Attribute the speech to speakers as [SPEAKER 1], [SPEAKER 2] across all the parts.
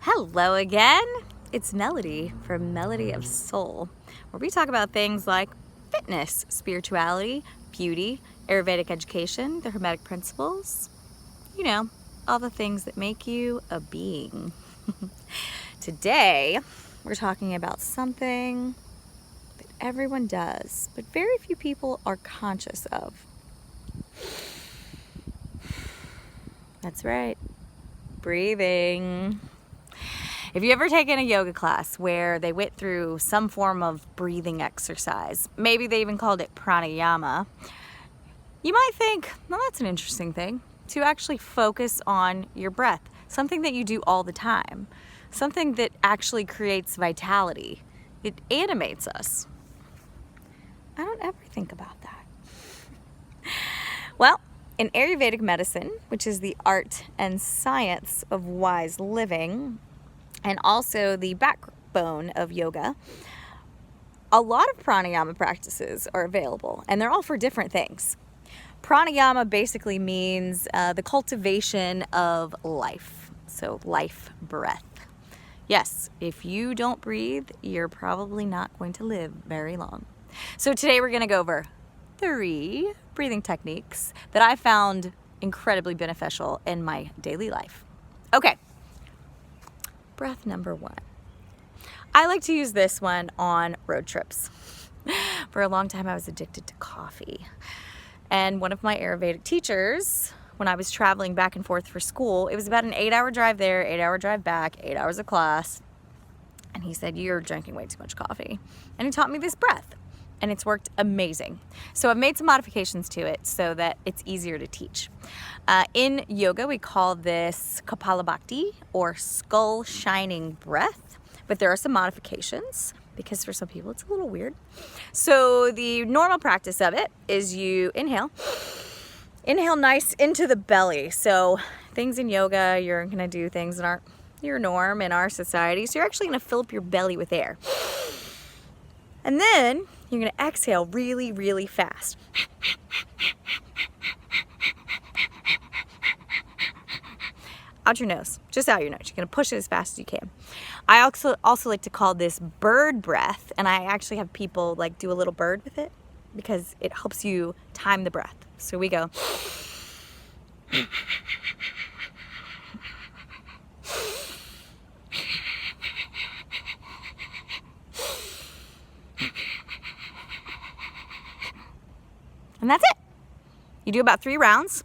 [SPEAKER 1] Hello again. It's Melody from Melody of Soul, where we talk about things like fitness, spirituality, beauty, Ayurvedic education, the Hermetic principles, all the things that make you a being. Today, we're talking about something that everyone does, but very few people are conscious of. That's right, breathing. If you ever taken a yoga class where they went through some form of breathing exercise, maybe they even called it Pranayama, you might think, well, that's an interesting thing, to actually focus on your breath, something that you do all the time, something that actually creates vitality. It animates us. I don't ever think about that. Well, in Ayurvedic medicine, which is the art and science of wise living, and also the backbone of yoga, a lot of pranayama practices are available, and they're all for different things. Pranayama basically means the cultivation of life, so life breath. Yes, if you don't breathe, you're probably not going to live very long. So today we're going to go over 3 breathing techniques that I found incredibly beneficial in my daily life. Okay. Breath number 1. I like to use this one on road trips. For a long time, I was addicted to coffee. And one of my Ayurvedic teachers, when I was traveling back and forth for school, it was about an 8-hour drive there, 8-hour drive back, 8 hours of class. And he said, "You're drinking way too much coffee." And he taught me this breath. And it's worked amazing. So I've made some modifications to it so that it's easier to teach. In yoga, we call this Kapalabhati, or skull shining breath, but there are some modifications because for some people it's a little weird. So the normal practice of it is you inhale nice into the belly. So things in yoga, you're gonna do things that aren't your norm in our society. So you're actually gonna fill up your belly with air. And then you're going to exhale really, really fast. Out your nose, just out your nose. You're going to push it as fast as you can. I also like to call this bird breath, and I actually have people like do a little bird with it because it helps you time the breath. So we go. And that's it. You do about 3 rounds,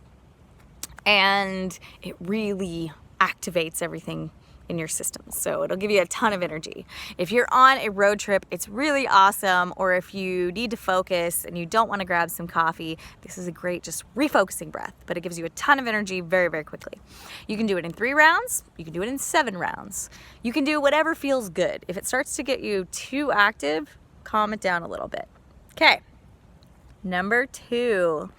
[SPEAKER 1] and it really activates everything in your system. So it'll give you a ton of energy. If you're on a road trip, it's really awesome. Or if you need to focus and you don't want to grab some coffee, this is a great just refocusing breath, but it gives you a ton of energy very, very quickly. You can do it in 3 rounds. You can do it in 7 rounds. You can do whatever feels good. If it starts to get you too active, calm it down a little bit. Okay. Number 2.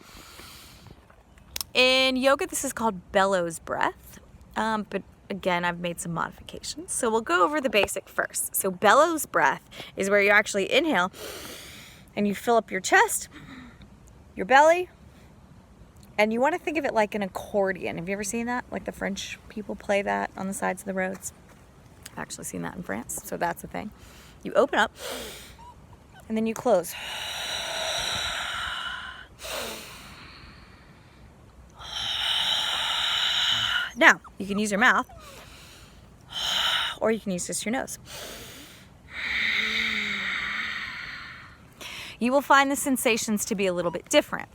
[SPEAKER 1] In yoga, this is called bellows breath, but again, I've made some modifications. So we'll go over the basic first. So bellows breath is where you actually inhale and you fill up your chest, your belly, and you want to think of it like an accordion. Have you ever seen that? Like the French people play that on the sides of the roads. I've actually seen that in France, so that's the thing. You open up and then you close. Now, you can use your mouth, or you can use just your nose. You will find the sensations to be a little bit different.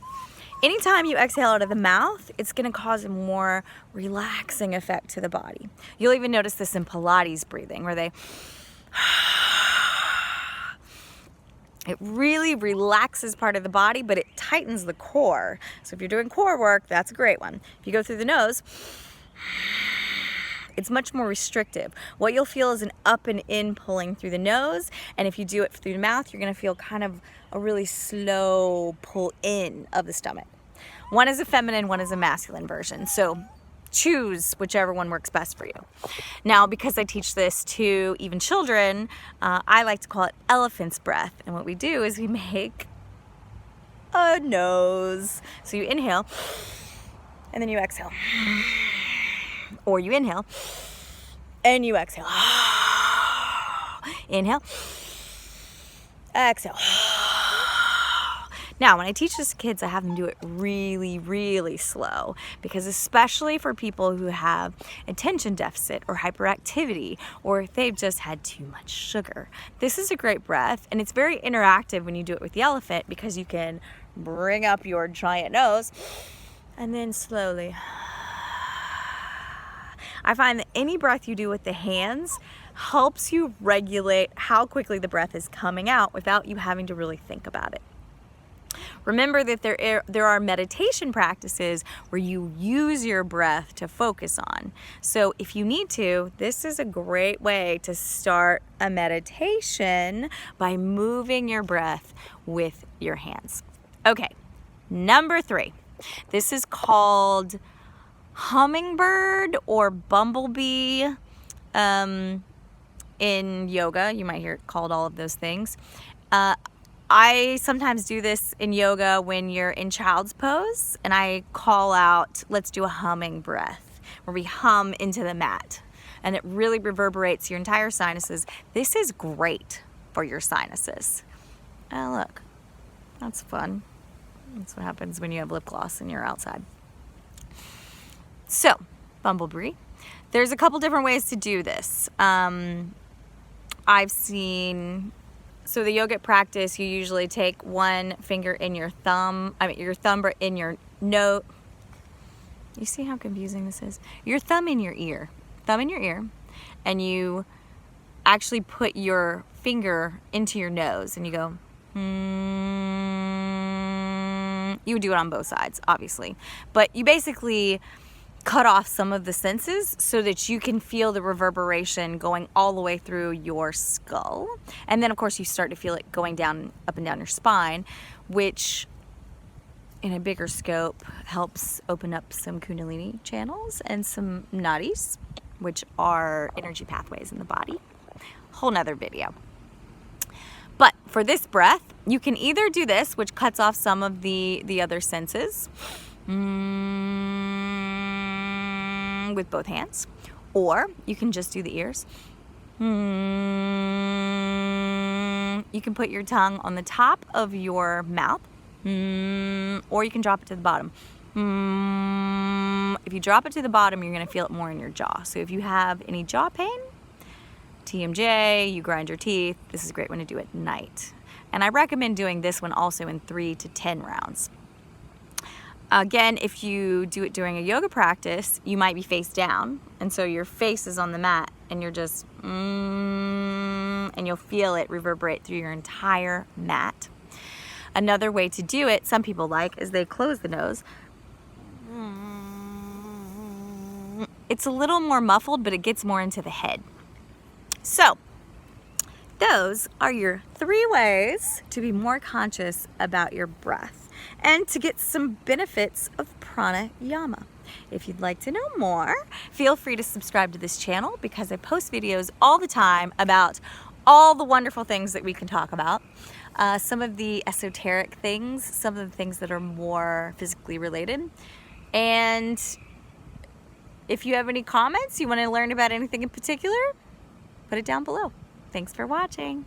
[SPEAKER 1] Anytime you exhale out of the mouth, it's going to cause a more relaxing effect to the body. You'll even notice this in Pilates breathing, where it really relaxes part of the body, but it tightens the core. So if you're doing core work, that's a great one. If you go through the nose, it's much more restrictive. What you'll feel is an up and in pulling through the nose, and if you do it through the mouth, you're going to feel kind of a really slow pull in of the stomach. One is a feminine, one is a masculine version. So choose whichever one works best for you. Now, because I teach this to even children, I like to call it elephant's breath. And what we do is we make a nose. So you inhale, and then you exhale. Or you inhale, and you exhale. Inhale, exhale. Now, when I teach this to kids, I have them do it really, really slow, because especially for people who have attention deficit or hyperactivity, or if they've just had too much sugar, this is a great breath. And it's very interactive when you do it with the elephant, because you can bring up your giant nose and then slowly. I find that any breath you do with the hands helps you regulate how quickly the breath is coming out without you having to really think about it. Remember that there are meditation practices where you use your breath to focus on. So if you need to, this is a great way to start a meditation by moving your breath with your hands. Okay, number 3. This is called Hummingbird or Bumblebee. In yoga, you might hear it called all of those things. I sometimes do this in yoga when you're in child's pose, and I call out, let's do a humming breath, where we hum into the mat, and it really reverberates your entire sinuses. This is great for your sinuses. Oh, look, that's fun. That's what happens when you have lip gloss and you're outside. So, Bumblebee. There's a couple different ways to do this. I've seen, so the yogic practice, you usually take one finger in your thumb, your thumb in your nose. You see how confusing this is? Your thumb in your ear, and you actually put your finger into your nose and you go, You would do it on both sides, obviously. But you basically cut off some of the senses so that you can feel the reverberation going all the way through your skull. And then of course you start to feel it going down, up and down your spine, which in a bigger scope helps open up some Kundalini channels and some nadis, which are energy pathways in the body. Whole nother video. But for this breath, you can either do this, which cuts off some of the other senses, with both hands, or you can just do the ears. You can put your tongue on the top of your mouth, or you can drop it to the bottom. If you drop it to the bottom, you're going to feel it more in your jaw. So if you have any jaw pain, TMJ, you grind your teeth, this is a great one to do at night. And I recommend doing this one also in 3 to 10 rounds. Again, if you do it during a yoga practice, you might be face down, and so your face is on the mat, and you're just, and you'll feel it reverberate through your entire mat. Another way to do it, some people like, is they close the nose. It's a little more muffled, but it gets more into the head. So, those are your 3 ways to be more conscious about your breath and to get some benefits of pranayama. If you'd like to know more, feel free to subscribe to this channel, because I post videos all the time about all the wonderful things that we can talk about. Some of the esoteric things, some of the things that are more physically related. And if you have any comments, you want to learn about anything in particular, put it down below. Thanks for watching.